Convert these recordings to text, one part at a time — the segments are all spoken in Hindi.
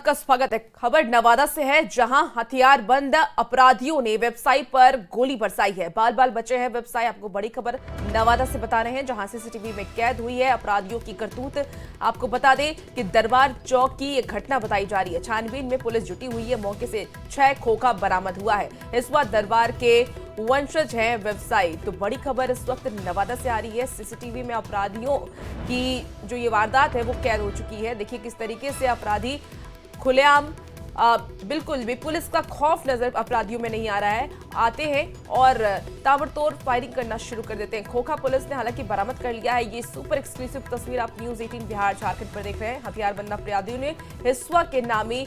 आपका स्वागत है। खबर नवादा से है, जहां हथियारबंद अपराधियों ने व्यवसायी पर गोली बरसाई है। बाल बाल बचे हैं व्यवसायी। आपको बड़ी खबर नवादा से बता रहे हैं, जहां सीसीटीवी में कैद हुई है अपराधियों की करतूत। आपको बता दें कि दरबार चौक की एक घटना बताई जा रही है। छानबीन में पुलिस जुटी हुई है। मौके से 6 खोखा बरामद हुआ है। इस वक्त दरबार के वंशज हैं व्यवसायी। तो बड़ी खबर इस वक्त नवादा से आ रही है। सीसीटीवी में अपराधियों की जो ये वारदात है वो कैद हो चुकी है। देखिए किस तरीके से अपराधी खुलेआम, बिल्कुल भी पुलिस का खौफ नजर अपराधियों में नहीं आ रहा है। आते हैं और ताबड़तोड़ फायरिंग करना शुरू कर देते हैं। खोखा पुलिस ने हालांकि बरामद कर लिया है। ये सुपर एक्सक्लूसिव तस्वीर आप न्यूज़ 18 बिहार झारखंड पर देख रहे हैं। हथियारबंद अपराधियों ने हिस्वा के नामी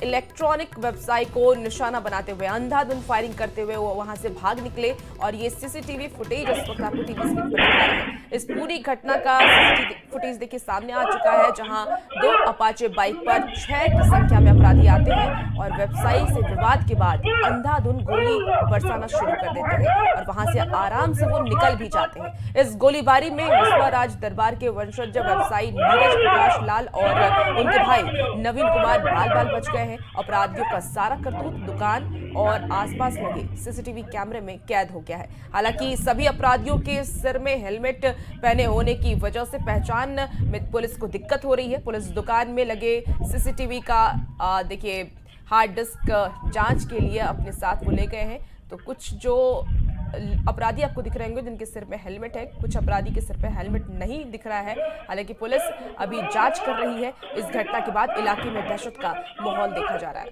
इलेक्ट्रॉनिक व्यवसाय को निशाना बनाते हुए अंधाधुंध फायरिंग करते हुए वो वहां से भाग निकले। और ये सीसीटीवी फुटेज इस वक्त आपको टीवी स्क्रीन पर दिखा रहे हैं। इस पूरी घटना का सीसीटीवी फुटेज देखिए सामने आ चुका है, जहां 2 अपाचे बाइक पर 6 की संख्या में अपराधी आते हैं और व्यवसायी से विवाद के बाद अंधाधुंध गोली बरसाना शुरू कर देते हैं और वहां से आराम से वो निकल भी जाते हैं। इस गोलीबारी में विश्वराज दरबार के वंशज व्यवसायी नीरज प्रकाश लाल और उनके भाई नवीन कुमार बाल बाल बच गए हैं। अपराधियों का सारा करतूत दुकान और आसपास लगे सीसीटीवी कैमरे में कैद हो गया है। हालांकि सभी अपराधियों के सिर में हेलमेट पहने होने की वजह से पहचान में पुलिस को दिक्कत हो रही है। पुलिस दुकान में लगे सीसीटीवी का देखिए हार्ड डिस्क जांच के लिए अपने साथ वो ले गए हैं। तो कुछ जो अपराधी आपको दिख रहे होंगे जिनके सिर में हेलमेट है, कुछ अपराधी के सिर पे हेलमेट नहीं दिख रहा है। हालांकि पुलिस अभी जांच कर रही है। इस घटना के बाद इलाके में दहशत का माहौल देखा जा रहा है।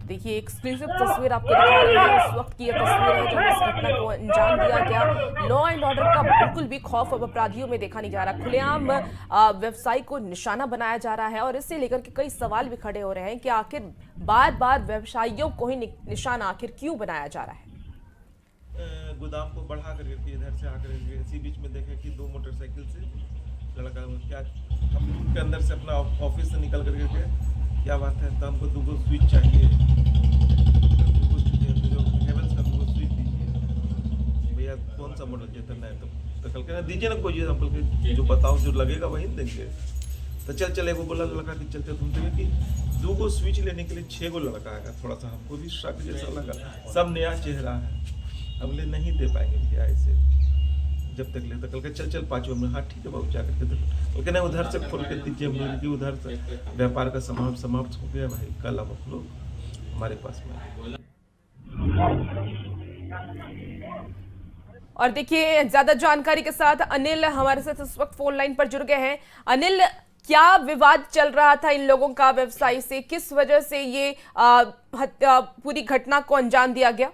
देखिए एक्सक्लूसिव तस्वीर आपको दिखा रहे हैं। इस वक्त की यह तस्वीर है जब इस घटना को अंजाम दिया गया। लॉ एंड ऑर्डर का बिल्कुल भी खौफ अब अपराधियों में देखा नहीं जा रहा। खुलेआम व्यवसायी को निशाना बनाया जा रहा है और इससे लेकर के कई सवाल भी खड़े हो रहे हैं कि आखिर बार बार व्यवसायियों को ही निशाना आखिर क्यों बनाया जा रहा है। गोदाम को बढ़ा करके इधर से आकर इसी बीच में देखे कि 2 मोटरसाइकिल से लड़का क्या हम के अंदर से अपना ऑफिस से निकल करके क्या बात है, तो हमको 2 स्विच चाहिए, 2 स्विच जो हेवल्स का 2 स्विच दीजिए भैया। कौन सा मॉडल चाहिए? तो कल कहना दीजिए ना कोई सैंपल के, जो बताओ जो लगेगा वही देंगे। तो चल एगो बोला लड़का कि चलते तुम देखे कि 2 स्विच लेने के लिए 6 गो लड़का आएगा। थोड़ा सा हमको भी शक जैसा लगा, सब नया चेहरा है, हम ले नहीं दे पाएंगे भैया ऐसे जब तक ले। तो कल के चल 5 में, हाँ ठीक है बाबू जा करके देखो। तो कहना उधर से खोल के दीजिए, कि उधर से व्यापार का समाप्त हो गया भाई। कल अब आप लोग हमारे पास में। और देखिए ज्यादा जानकारी के साथ अनिल हमारे साथ इस वक्त फोन लाइन पर जुड़ गए हैं। अनिल, क्या विवाद चल रहा था इन लोगों का व्यवसायी से? किस वजह से ये पूरी घटना को अंजाम दिया गया?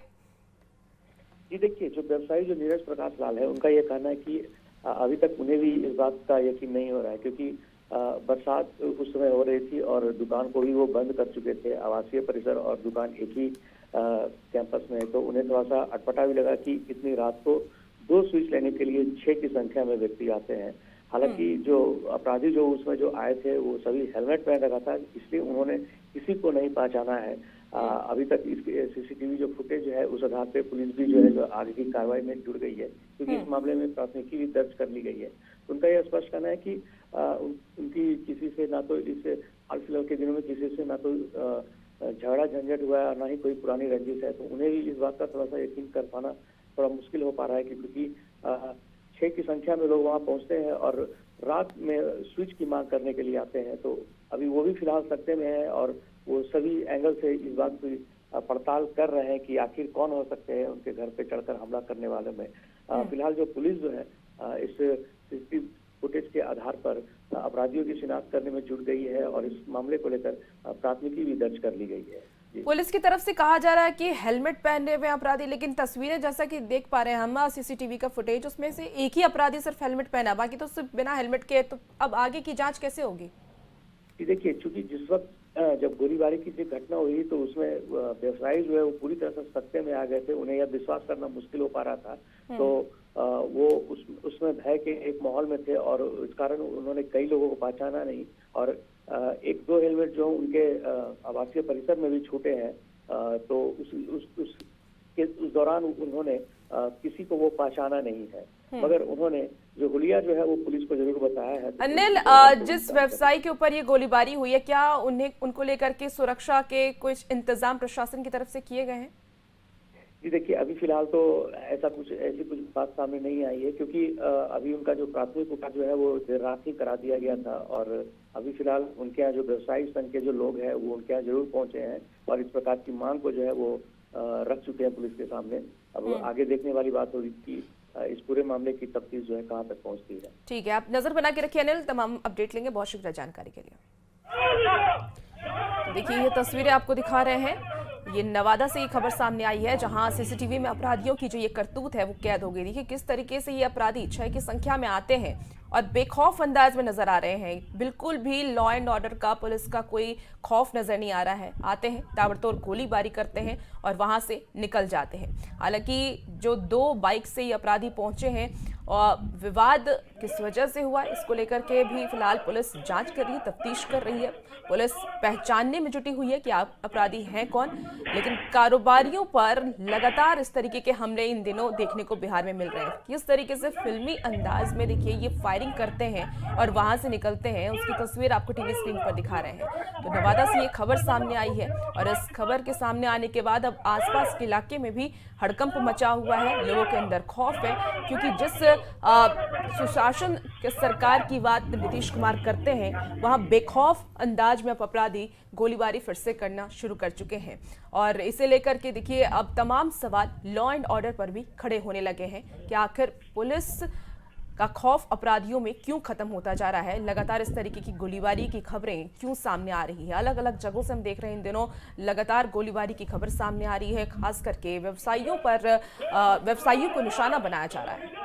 जी देखिए, जो व्यवसायी जो नीरज प्रकाश लाल है, उनका ये कहना है कि अभी तक उन्हें भी इस बात का यकीन नहीं हो रहा है, क्योंकि बरसात उस समय हो रही थी और दुकान को भी वो बंद कर चुके थे। आवासीय परिसर और दुकान एक ही कैंपस में है, तो उन्हें थोड़ा सा अटपटा भी लगा कि इतनी रात को 2 स्विच लेने के लिए 6 की संख्या में व्यक्ति आते हैं। हालांकि जो अपराधी जो उसमें जो आए थे वो सभी हेलमेट पहन रखा था, इसलिए उन्होंने किसी को नहीं पहचाना है। अभी तक इसके सीसीटीवी जो फुटेज है उस आधार पे पुलिस भी जो है जो आगे की कार्रवाई में जुड़ गई है, क्योंकि इस मामले में प्राथमिकी भी दर्ज कर ली गई है। तो उनका यह स्पष्ट कहना है कि उनकी किसी से ना तो इस हाल फिलहाल के दिनों में किसी से ना तो झगड़ा झंझट हुआ है और ना ही कोई पुरानी रंजिश है। तो उन्हें भी इस बात का थोड़ा सा यकीन कर पाना थोड़ा मुश्किल हो पा रहा है, क्योंकि 6 की संख्या में लोग वहाँ पहुँचते हैं और रात में स्विच की मांग करने के लिए आते हैं। तो अभी वो भी फिलहाल सत्ते में है और वो सभी एंगल से इस बात की पड़ताल कर रहे हैं कि आखिर कौन हो सकते हैं उनके घर पे चढ़कर हमला करने वाले में। फिलहाल जो पुलिस जो है इस सीसीटीवी फुटेज के आधार पर अपराधियों की शिनाख्त करने में जुट गई है और इस मामले को लेकर प्राथमिकी भी दर्ज कर ली गई है। पुलिस की तरफ से कहा जा रहा है कि हेलमेट पहने हुए अपराधी, लेकिन तस्वीरें जैसा कि देख पा रहे हैं हम सीसीटीवी का फुटेज, उसमें से एक ही अपराधी सिर्फ हेलमेट पहना, बाकी तो सिर्फ बिना हेलमेट के। तो अब आगे की जांच कैसे होगी? देखिए, चूंकि जिस वक्त जब गोलीबारी की जो घटना हुई तो उसमें व्यवसायी जो है वो पूरी तरह से सत्ते में आ गए थे, उन्हें यह विश्वास करना मुश्किल हो पा रहा था। तो वो उसमें भय के एक माहौल में थे और इस कारण उन्होंने कई लोगों को पहचाना नहीं और एक दो हेलमेट जो उनके आवासीय परिसर में भी छूटे हैं, तो उस दौरान उन्होंने किसी को वो पहचाना नहीं है, मगर उन्होंने जो हुलिया जो है वो पुलिस को जरूर बताया है। अनिल, जिस व्यवसायी के ऊपर ये गोलीबारी हुई है, क्या उनको लेकर के सुरक्षा के कुछ इंतजाम प्रशासन की तरफ से किए गए हैं? जी देखिए, अभी फिलहाल तो ऐसी कुछ बात सामने नहीं आई है, क्योंकि अभी उनका जो प्राथमिक उपचार जो है वो देर रात ही करा दिया गया था और अभी फिलहाल उनके यहाँ जो व्यवसायी संघ के जो लोग हैं वो उनके यहाँ जरूर पहुंचे हैं और इस प्रकार की मांग को जो है वो रख चुके हैं पुलिस के सामने। अब आगे देखने वाली बात होगी कि इस पूरे मामले की तफ्तीश जो है कहाँ तक पहुंचती है। ठीक है, आप नजर बना के रखिए अनिल, तमाम अपडेट लेंगे। बहुत शुक्रिया जानकारी के लिए। देखिए, ये तस्वीरें आपको दिखा रहे हैं, ये नवादा से ये खबर सामने आई है जहां सीसीटीवी में अपराधियों की जो ये करतूत है वो कैद हो गई। देखिए किस तरीके से ये अपराधी 6 की संख्या में आते हैं और बेखौफ अंदाज में नजर आ रहे हैं। बिल्कुल भी लॉ एंड ऑर्डर का, पुलिस का कोई खौफ नजर नहीं आ रहा है। आते हैं, ताबड़तोड़ गोलीबारी करते हैं और वहां से निकल जाते हैं। हालांकि जो 2 बाइक से ये अपराधी पहुंचे हैं और विवाद किस वजह से हुआ इसको लेकर के भी फिलहाल पुलिस जांच कर रही है, तफ्तीश कर रही है। पुलिस पहचानने में जुटी हुई है कि आप अपराधी हैं कौन, लेकिन कारोबारियों पर लगातार इस तरीके के हमले इन दिनों देखने को बिहार में मिल रहे हैं। किस तरीके से फिल्मी अंदाज में देखिए ये फायरिंग करते हैं और वहां से निकलते हैं, उसकी तस्वीर आपको टीवी स्क्रीन पर दिखा रहे हैं। तो नवादा से ये खबर सामने आई है और इस खबर के सामने आने के बाद अब आसपास के इलाके में भी हड़कंप मचा हुआ है, लोगों के अंदर खौफ है, क्योंकि जिस सुशासन के सरकार की बात नीतीश कुमार करते हैं वहां बेखौफ अंदाज में अब अपराधी गोलीबारी फिर से करना शुरू कर चुके हैं और इसे लेकर के देखिए अब तमाम सवाल लॉ एंड ऑर्डर पर भी खड़े होने लगे हैं कि आखिर पुलिस का खौफ अपराधियों में क्यों खत्म होता जा रहा है। लगातार इस तरीके की गोलीबारी की खबरें क्यों सामने आ रही है। अलग अलग जगहों से हम देख रहे हैं इन दिनों लगातार गोलीबारी की खबर सामने आ रही है, खास करके व्यवसायियों को निशाना बनाया जा रहा है।